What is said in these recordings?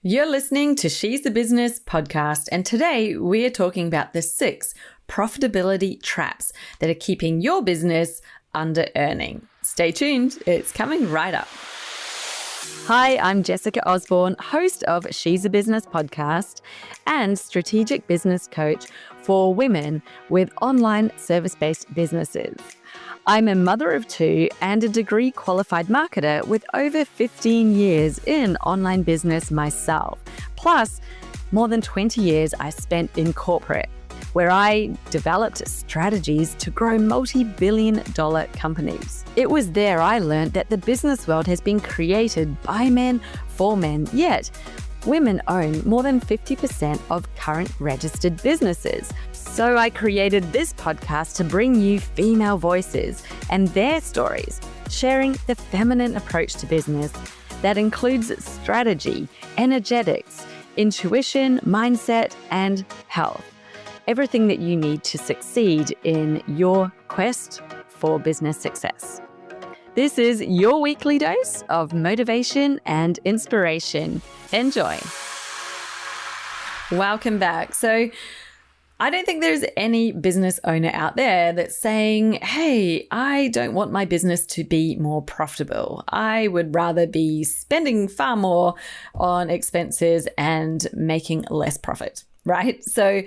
You're listening to She's the Business podcast, and today we're talking about the 6 profitability traps that are keeping your business under earning. Stay tuned, it's coming right up. Hi, I'm Jessica Osborne, host of She's a Business podcast and strategic business coach for women with online service-based businesses. I'm a mother of 2 and a degree qualified marketer with over 15 years in online business myself. Plus, more than 20 years I spent in corporate, where I developed strategies to grow multi-billion-dollar companies. It was there I learned that the business world has been created by men for men, yet women own more than 50% of current registered businesses. So I created this podcast to bring you female voices and their stories, sharing the feminine approach to business that includes strategy, energetics, intuition, mindset, and health. Everything that you need to succeed in your quest for business success. This is your weekly dose of motivation and inspiration. Enjoy. Welcome back. So I don't think there's any business owner out there that's saying, hey, I don't want my business to be more profitable. I would rather be spending far more on expenses and making less profit, right? So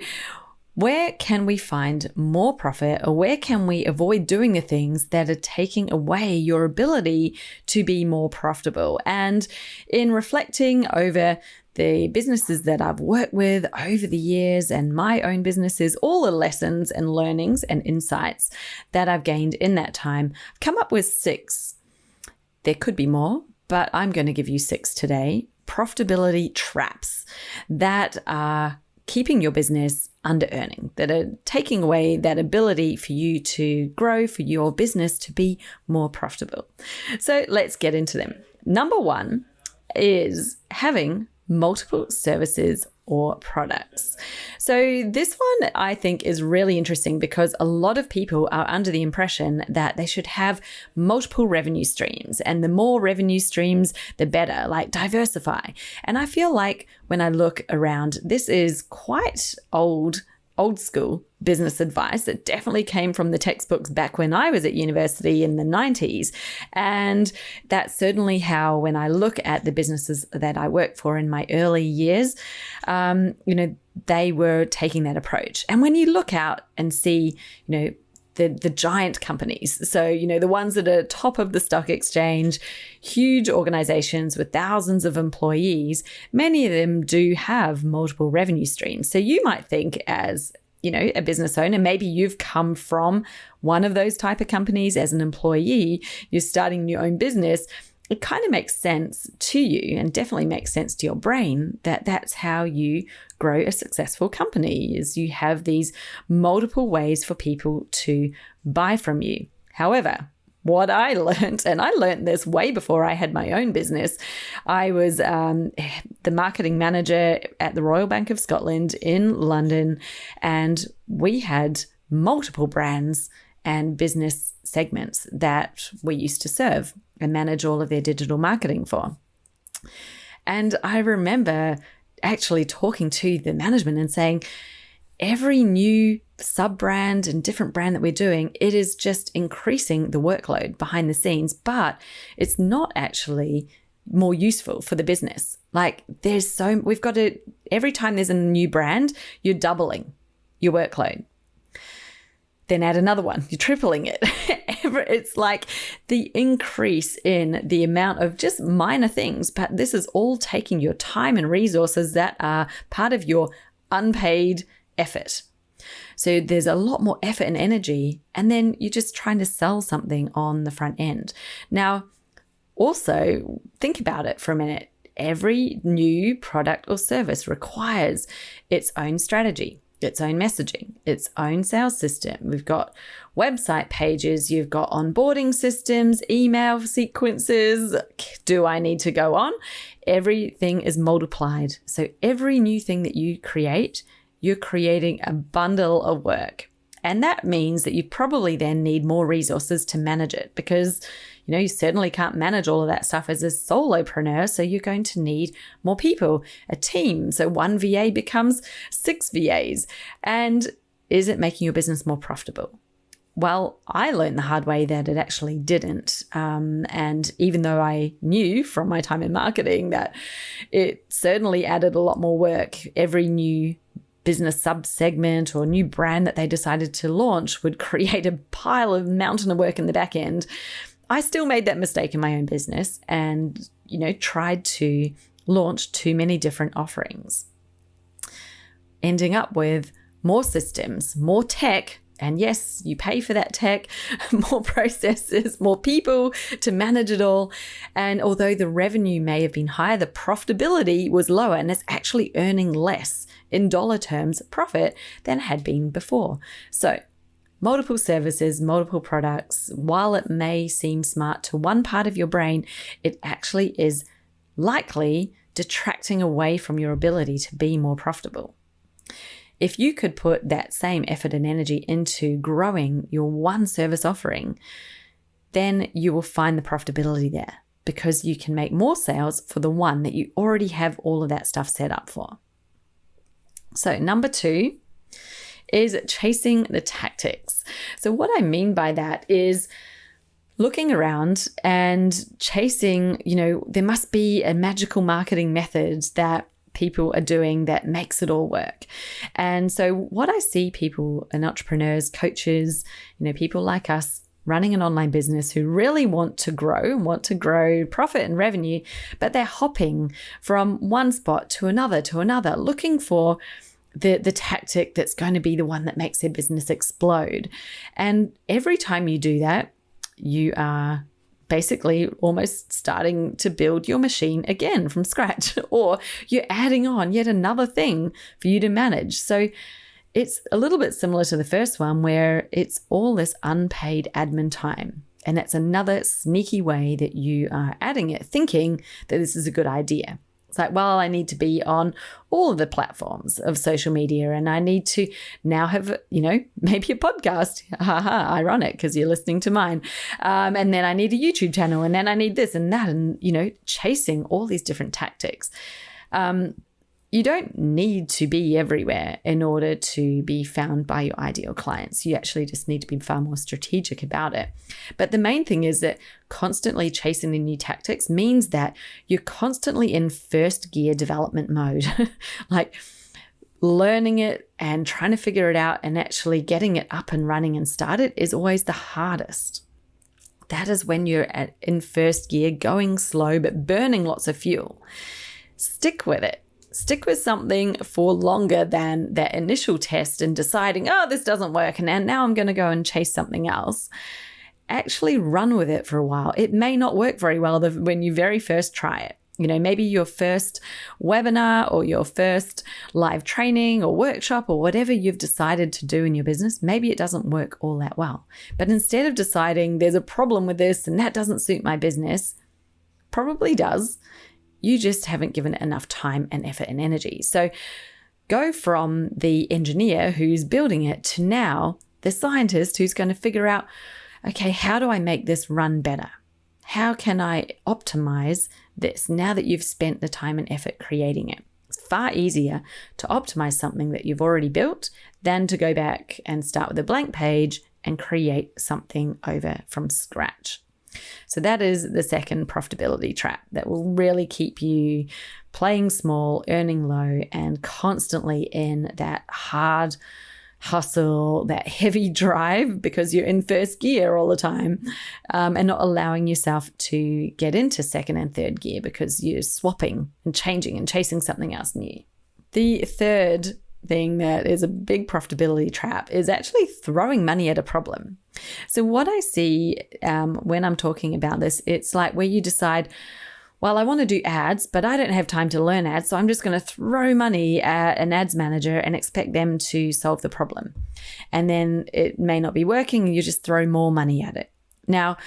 where can we find more profit, or where can we avoid doing the things that are taking away your ability to be more profitable? And in reflecting over the businesses that I've worked with over the years and my own businesses, all the lessons and learnings and insights that I've gained in that time, I've come up with 6. There could be more, but I'm going to give you 6 today. Profitability traps that are keeping your business under earning, that are taking away that ability for you to grow, for your business to be more profitable. So let's get into them. Number 1 is having multiple services or products. So this one I think is really interesting because a lot of people are under the impression that they should have multiple revenue streams, and the more revenue streams, the better, like diversify. And I feel like when I look around, this is quite old school business advice that definitely came from the textbooks back when I was at university in the 90s. And that's certainly how, when I look at the businesses that I worked for in my early years, they were taking that approach. And when you look out and see, the giant companies, so, the ones that are top of the stock exchange, huge organizations with thousands of employees, many of them do have multiple revenue streams. So you might think as, a business owner, maybe you've come from one of those type of companies as an employee, you're starting your own business. It kind of makes sense to you, and definitely makes sense to your brain, that that's how you grow a successful company, is you have these multiple ways for people to buy from you. However, what I learned, and I learned this way before I had my own business, I was the marketing manager at the Royal Bank of Scotland in London, and we had multiple brands and business segments that we used to serve and manage all of their digital marketing for. And I remember actually talking to the management and saying, every new sub-brand and different brand that we're doing, it is just increasing the workload behind the scenes, but it's not actually more useful for the business. Like we've got to, every time there's a new brand, you're doubling your workload. Then add another one, you're tripling it. It's like the increase in the amount of just minor things, but this is all taking your time and resources that are part of your unpaid effort. So there's a lot more effort and energy, and then you're just trying to sell something on the front end. Now, also think about it for a minute. Every new product or service requires its own strategy, its own messaging, its own sales system. We've got website pages, you've got onboarding systems, email sequences. Do I need to go on? Everything is multiplied. So every new thing that you create, you're creating a bundle of work. And that means that you probably then need more resources to manage it because, you certainly can't manage all of that stuff as a solopreneur. So you're going to need more people, a team. So one VA becomes 6 VAs. And is it making your business more profitable? Well, I learned the hard way that it actually didn't. And even though I knew from my time in marketing that it certainly added a lot more work, every new business sub-segment or new brand that they decided to launch would create a pile of mountain of work in the back end. I still made that mistake in my own business and, tried to launch too many different offerings, ending up with more systems, more tech. And yes, you pay for that tech, more processes, more people to manage it all. And although the revenue may have been higher, the profitability was lower and it's actually earning less in dollar terms profit than had been before. So multiple services, multiple products, while it may seem smart to one part of your brain, it actually is likely detracting away from your ability to be more profitable. If you could put that same effort and energy into growing your one service offering, then you will find the profitability there because you can make more sales for the one that you already have all of that stuff set up for. So number 2 is chasing the tactics. So what I mean by that is looking around and chasing, there must be a magical marketing method that people are doing that makes it all work. And so what I see people and entrepreneurs, coaches, people like us running an online business who really want to grow profit and revenue, but they're hopping from one spot to another, looking for the tactic that's going to be the one that makes their business explode. And every time you do that, you are basically almost starting to build your machine again from scratch, or you're adding on yet another thing for you to manage. So it's a little bit similar to the first one where it's all this unpaid admin time. And that's another sneaky way that you are adding it, thinking that this is a good idea. It's like, well, I need to be on all of the platforms of social media and I need to now have, maybe a podcast. Ironic because you're listening to mine. And then I need a YouTube channel and then I need this and that and, chasing all these different tactics. You don't need to be everywhere in order to be found by your ideal clients. You actually just need to be far more strategic about it. But the main thing is that constantly chasing the new tactics means that you're constantly in first gear development mode, like learning it and trying to figure it out and actually getting it up and running and started is always the hardest. That is when you're in first gear, going slow, but burning lots of fuel. Stick with it. Stick with something for longer than that initial test and deciding, this doesn't work and now I'm going to go and chase something else. Actually run with it for a while. It may not work very well when you very first try it. Maybe your first webinar or your first live training or workshop or whatever you've decided to do in your business, maybe it doesn't work all that well. But instead of deciding there's a problem with this and that doesn't suit my business, probably does. You just haven't given it enough time and effort and energy. So go from the engineer who's building it to now the scientist who's going to figure out, okay, how do I make this run better? How can I optimize this now that you've spent the time and effort creating it? It's far easier to optimize something that you've already built than to go back and start with a blank page and create something over from scratch. So that is the second profitability trap that will really keep you playing small, earning low, and constantly in that hard hustle, that heavy drive because you're in first gear all the time, and not allowing yourself to get into second and third gear because you're swapping and changing and chasing something else new. The third thing that is a big profitability trap is actually throwing money at a problem. So what I see when I'm talking about this, it's like where you decide, well, I want to do ads, but I don't have time to learn ads. So I'm just going to throw money at an ads manager and expect them to solve the problem. And then it may not be working and you just throw more money at it. Now,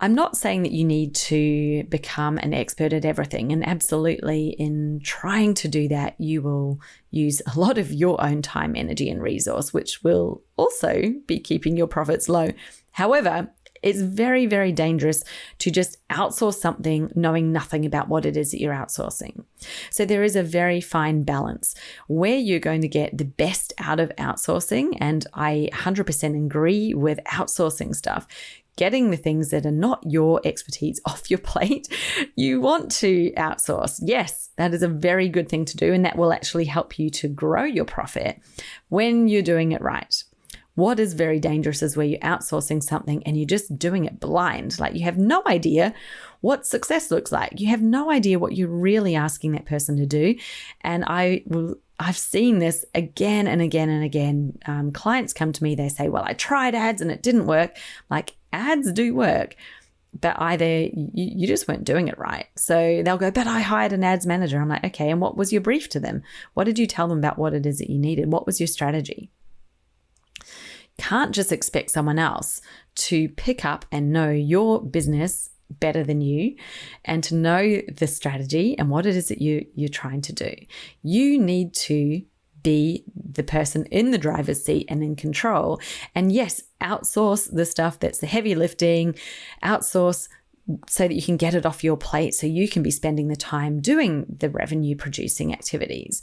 I'm not saying that you need to become an expert at everything. And absolutely, in trying to do that, you will use a lot of your own time, energy, and resource, which will also be keeping your profits low. However, it's very, very dangerous to just outsource something knowing nothing about what it is that you're outsourcing. So there is a very fine balance where you're going to get the best out of outsourcing. And I 100% agree with outsourcing stuff. Getting the things that are not your expertise off your plate, you want to outsource. Yes, that is a very good thing to do, and that will actually help you to grow your profit when you're doing it right. What is very dangerous is where you're outsourcing something and you're just doing it blind. Like you have no idea what success looks like. You have no idea what you're really asking that person to do. And I've seen this again and again and again. Clients come to me, they say, well, I tried ads and it didn't work. Like, ads do work, but either you just weren't doing it right. So they'll go, but I hired an ads manager. I'm like, okay, and what was your brief to them? What did you tell them about what it is that you needed? What was your strategy? Can't just expect someone else to pick up and know your business better than you and to know the strategy and what it is that you're trying to do. You need to be the person in the driver's seat and in control. And yes, outsource the stuff that's the heavy lifting, outsource so that you can get it off your plate so you can be spending the time doing the revenue producing activities.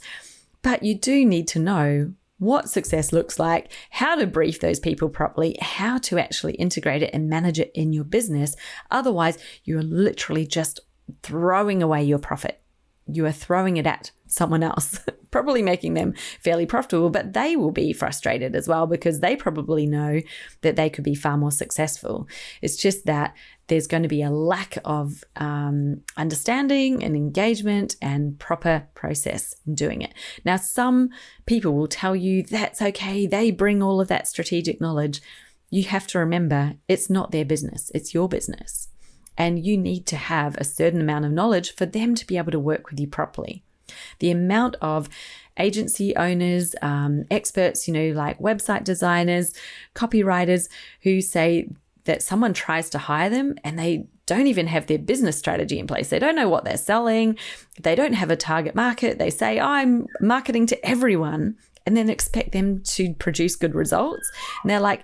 But you do need to know what success looks like, how to brief those people properly, how to actually integrate it and manage it in your business. Otherwise, you're literally just throwing away your profit. You are throwing it at someone else, probably making them fairly profitable, but they will be frustrated as well because they probably know that they could be far more successful. It's just that there's going to be a lack of understanding and engagement and proper process in doing it. Now, some people will tell you that's okay. They bring all of that strategic knowledge. You have to remember it's not their business. It's your business. And you need to have a certain amount of knowledge for them to be able to work with you properly. The amount of agency owners, experts, like website designers, copywriters who say that someone tries to hire them and they don't even have their business strategy in place. They don't know what they're selling. They don't have a target market. They say, I'm marketing to everyone, and then expect them to produce good results. And they're like,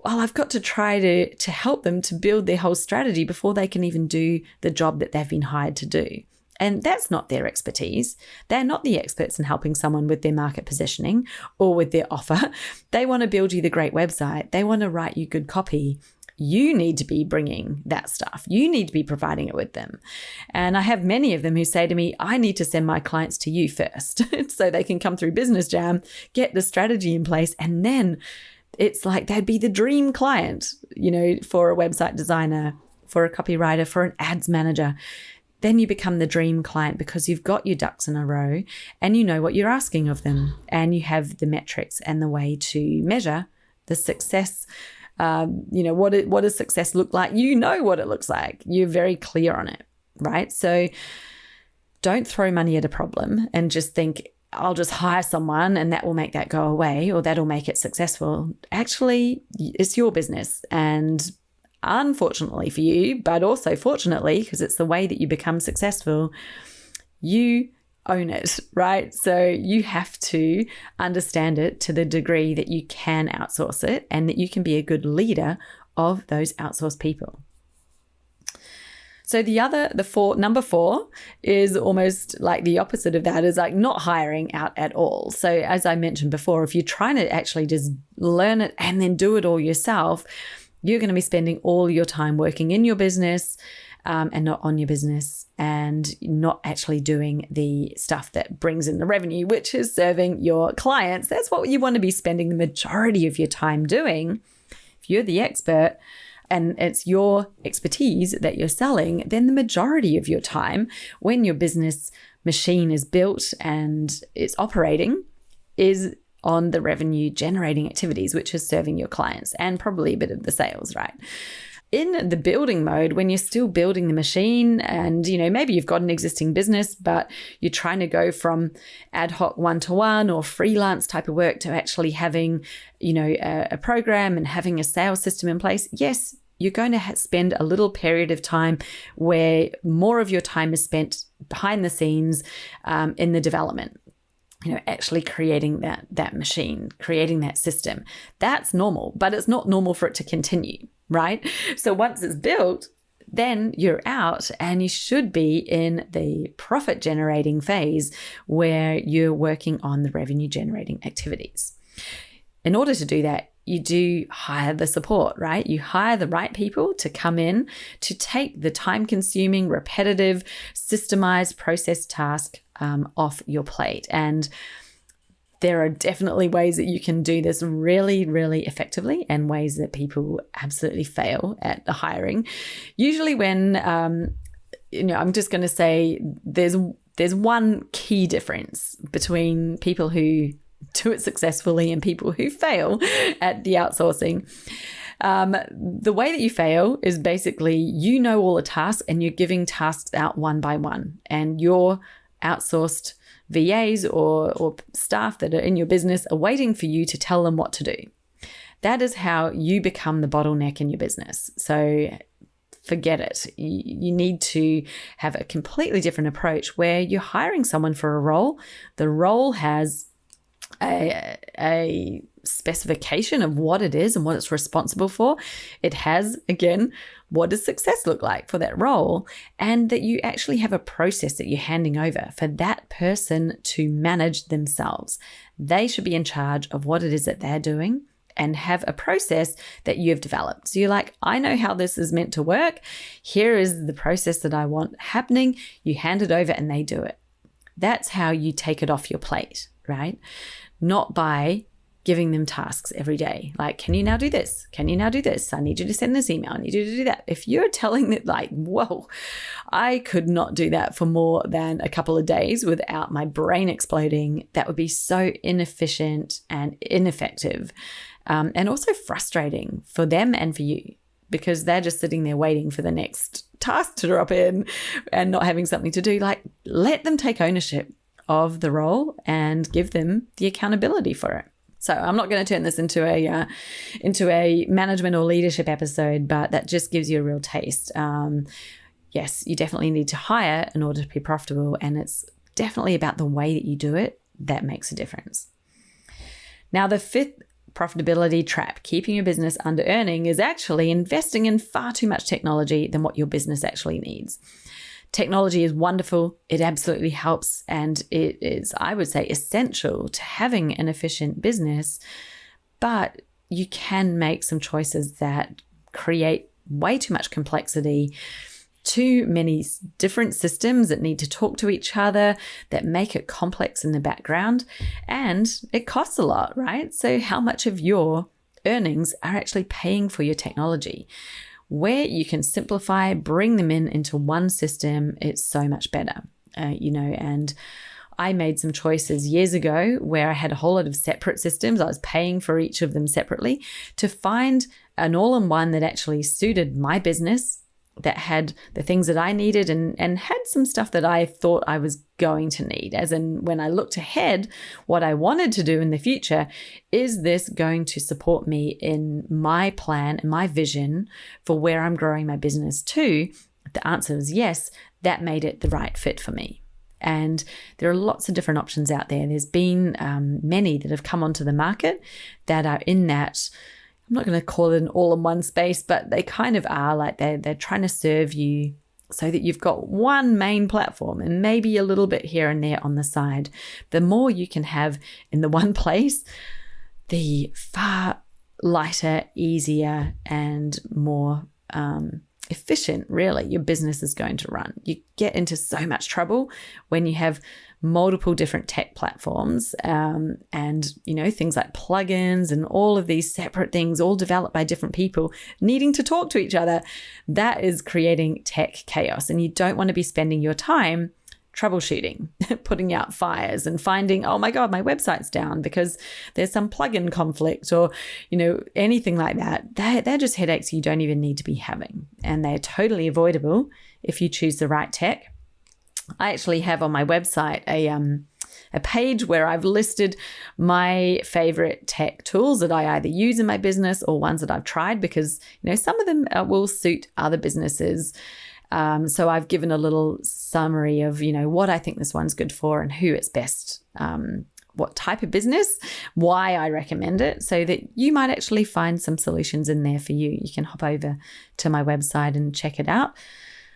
well, I've got to try to help them to build their whole strategy before they can even do the job that they've been hired to do. And that's not their expertise. They're not the experts in helping someone with their market positioning or with their offer. They want to build you the great website. They want to write you good copy. You need to be bringing that stuff. You need to be providing it with them. And I have many of them who say to me, I need to send my clients to you first so they can come through Business Jam, get the strategy in place, and then it's like they'd be the dream client, for a website designer, for a copywriter, for an ads manager. Then you become the dream client because you've got your ducks in a row and you know what you're asking of them and you have the metrics and the way to measure the success. What does success look like? You know what it looks like. You're very clear on it, right? So don't throw money at a problem and just think, I'll just hire someone and that will make that go away or that'll make it successful. Actually, it's your business. And unfortunately for you, but also fortunately, because it's the way that you become successful, you own it, right? So you have to understand it to the degree that you can outsource it and that you can be a good leader of those outsourced people. So number 4 is almost like the opposite of that, is like not hiring out at all. So as I mentioned before, if you're trying to actually just learn it and then do it all yourself, you're going to be spending all your time working in your business and not on your business and not actually doing the stuff that brings in the revenue, which is serving your clients. That's what you want to be spending the majority of your time doing. If you're the expert and it's your expertise that you're selling, then the majority of your time when your business machine is built and it's operating is on the revenue generating activities, which is serving your clients and probably a bit of the sales, right? In the building mode, when you're still building the machine and, maybe you've got an existing business, but you're trying to go from ad hoc one-to-one or freelance type of work to actually having, a program and having a sales system in place. Yes, you're going to spend a little period of time where more of your time is spent behind the scenes in the development. Actually creating that machine, creating that system. That's normal, but it's not normal for it to continue, right? So once it's built, then you're out and you should be in the profit generating phase where you're working on the revenue generating activities. In order to do that, you do hire the support, right? You hire the right people to come in to take the time-consuming, repetitive, systemized process task off your plate. And there are definitely ways that you can do this really, really effectively, and ways that people absolutely fail at the hiring. Usually when, I'm just going to say there's one key difference between people who do it successfully and people who fail at the outsourcing. The way that you fail is basically you know all the tasks and you're giving tasks out one by one, and your outsourced VAs or staff that are in your business are waiting for you to tell them what to do. That is how you become the bottleneck in your business. So forget it. You need to have a completely different approach where you're hiring someone for a role. The role has a specification of what it is and what it's responsible for. It has, again, what does success look like for that role, and that you actually have a process that you're handing over for that person to manage themselves. They should be in charge of what it is that they're doing and have a process that you've developed. So you're like, I know how this is meant to work. Here is the process that I want happening. You hand it over and they do it. That's how you take it off your plate, right? Not by giving them tasks every day. Like, can you now do this? Can you now do this? I need you to send this email. I need you to do that. If you're telling it like, whoa, I could not do that for more than a couple of days without my brain exploding, that would be so inefficient and ineffective, and also frustrating for them and for you, because they're just sitting there waiting for the next task to drop in and not having something to do. Like, let them take ownership of the role and give them the accountability for it. So I'm not going to turn this into a management or leadership episode, but that just gives you a real taste. Yes, you definitely need to hire in order to be profitable, and it's definitely about the way that you do it that makes a difference. Now, the fifth profitability trap, keeping your business under earning, is actually investing in far too much technology than what your business actually needs. Technology is wonderful. It absolutely helps. And it is, I would say, essential to having an efficient business. But you can make some choices that create way too much complexity, too many different systems that need to talk to each other, that make it complex in the background. And it costs a lot, right? So how much of your earnings are actually paying for your technology? Where you can simplify, bring them into one system, it's so much better, and I made some choices years ago where I had a whole lot of separate systems. I was paying for each of them separately to find an all-in-one that actually suited my business, that had the things that I needed and had some stuff that I thought I was going to need. As in, when I looked ahead, what I wanted to do in the future, is this going to support me in my plan and my vision for where I'm growing my business to? The answer was yes. That made it the right fit for me. And there are lots of different options out there. There's been many that have come onto the market that are in that, I'm not going to call it an all-in-one space, but they kind of are. Like they're trying to serve you so that you've got one main platform and maybe a little bit here and there on the side. The more you can have in the one place, the far lighter, easier, and more efficient, really, your business is going to run. You get into so much trouble when you have multiple different tech platforms, and things like plugins and all of these separate things, all developed by different people needing to talk to each other. That is creating tech chaos, and you don't want to be spending your time troubleshooting, putting out fires and finding, oh my God, my website's down because there's some plugin conflict, or, anything like that. They're just headaches you don't even need to be having, and they're totally avoidable if you choose the right tech. I actually have on my website a a page where I've listed my favorite tech tools that I either use in my business or ones that I've tried, because, some of them will suit other businesses. So I've given a little summary of, what I think this one's good for and who it's best, what type of business, why I recommend it, so that you might actually find some solutions in there for you. You can hop over to my website and check it out.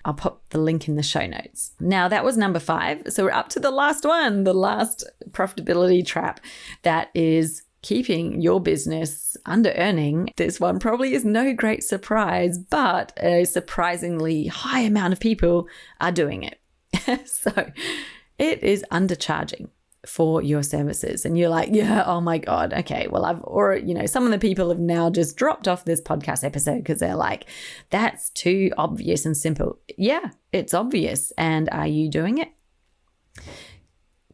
I'll pop the link in the show notes. Now, that was number 5. So we're up to the last one, the last profitability trap, that is keeping your business under earning. This one probably is no great surprise, but a surprisingly high amount of people are doing it. So it is undercharging for your services. And you're like, yeah, oh my God. Okay, well, some of the people have now just dropped off this podcast episode because they're like, that's too obvious and simple. Yeah, it's obvious. And are you doing it?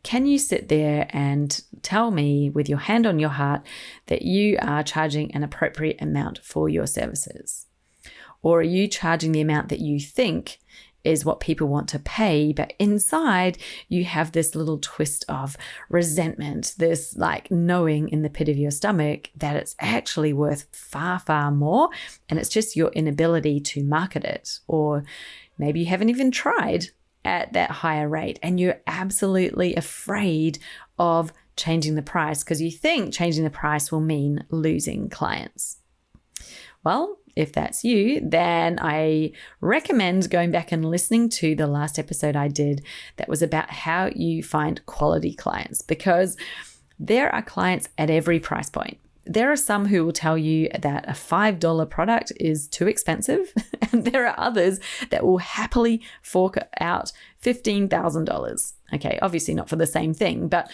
Can you sit there and tell me with your hand on your heart that you are charging an appropriate amount for your services? Or are you charging the amount that you think is what people want to pay, but inside you have this little twist of resentment, this like knowing in the pit of your stomach that it's actually worth far, far more, and it's just your inability to market it, or maybe you haven't even tried at that higher rate and you're absolutely afraid of changing the price because you think changing the price will mean losing clients. Well, if that's you, then I recommend going back and listening to the last episode I did that was about how you find quality clients, because there are clients at every price point. There are some who will tell you that a $5 product is too expensive, and there are others that will happily fork out $15,000. Okay, obviously not for the same thing, but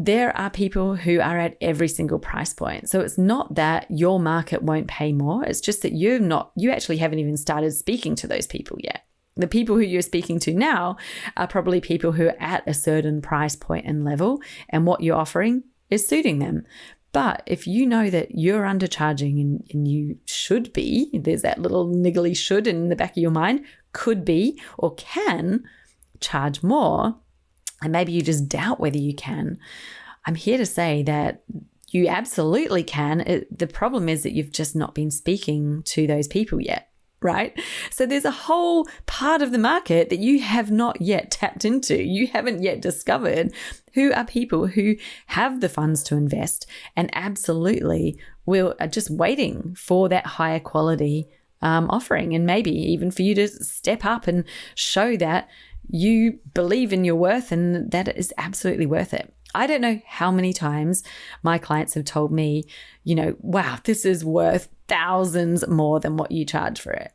there are people who are at every single price point. So it's not that your market won't pay more. It's just that you actually haven't even started speaking to those people yet. The people who you're speaking to now are probably people who are at a certain price point and level, and what you're offering is suiting them. But if you know that you're undercharging and you should be, there's that little niggly should in the back of your mind, could be or can charge more, and maybe you just doubt whether you can, I'm here to say that you absolutely can. The problem is that you've just not been speaking to those people yet, right? So there's a whole part of the market that you have not yet tapped into. You haven't yet discovered who are people who have the funds to invest and absolutely are just waiting for that higher quality offering, and maybe even for you to step up and show that you believe in your worth and that it is absolutely worth it. I don't know how many times my clients have told me, wow, this is worth thousands more than what you charge for it.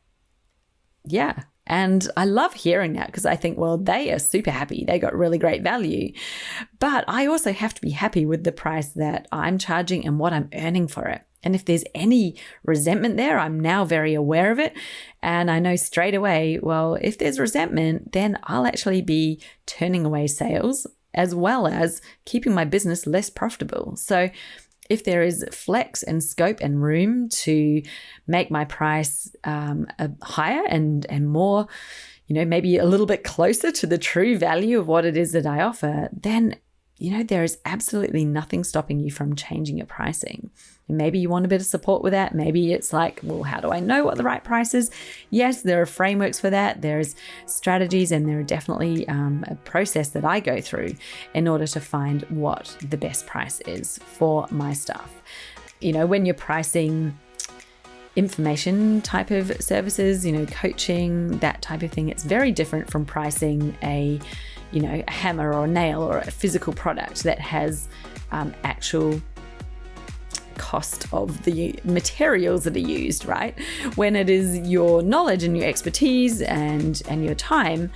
Yeah. And I love hearing that because I think, well, they are super happy. They got really great value. But I also have to be happy with the price that I'm charging and what I'm earning for it. And if there's any resentment there, I'm now very aware of it. And I know straight away, well, if there's resentment, then I'll actually be turning away sales as well as keeping my business less profitable. So if there is flex and scope and room to make my price higher and more, maybe a little bit closer to the true value of what it is that I offer, then, there is absolutely nothing stopping you from changing your pricing. And maybe you want a bit of support with that. Maybe it's like, well, how do I know what the right price is? Yes, there are frameworks for that. There's strategies, and there are definitely a process that I go through in order to find what the best price is for my stuff. When you're pricing information type of services, coaching, that type of thing, it's very different from pricing a hammer or a nail or a physical product that has actual cost of the materials that are used, right? When it is your knowledge and your expertise and your time,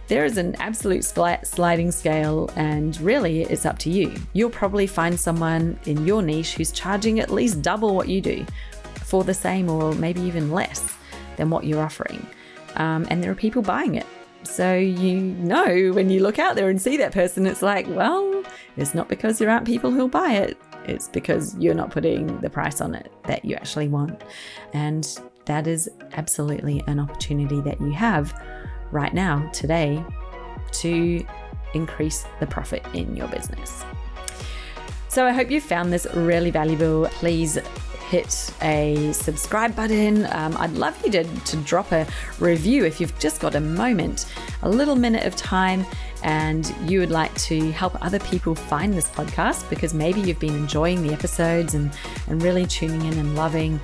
there is an absolute sliding scale, and really it's up to you. You'll probably find someone in your niche who's charging at least double what you do for the same, or maybe even less than what you're offering. And there are people buying it. So when you look out there and see that person, it's like, well, it's not because there aren't people who'll buy it. It's because you're not putting the price on it that you actually want. And that is absolutely an opportunity that you have right now, today, to increase the profit in your business. So I hope you found this really valuable. Please hit a subscribe button. I'd love you to drop a review if you've just got a moment, a little minute of time, and you would like to help other people find this podcast because maybe you've been enjoying the episodes and really tuning in and loving,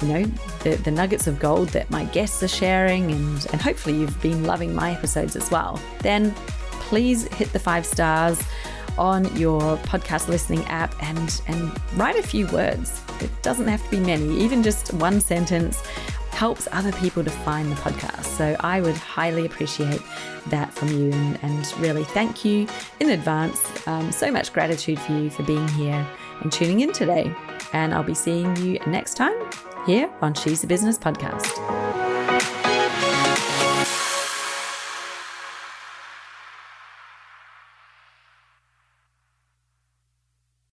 the nuggets of gold that my guests are sharing, and hopefully you've been loving my episodes as well. Then please hit the 5 stars on your podcast listening app and write a few words. It doesn't have to be many, even just one sentence helps other people to find the podcast. So I would highly appreciate that from you, and really thank you in advance. So much gratitude for you for being here and tuning in today. And I'll be seeing you next time here on She's a Business Podcast.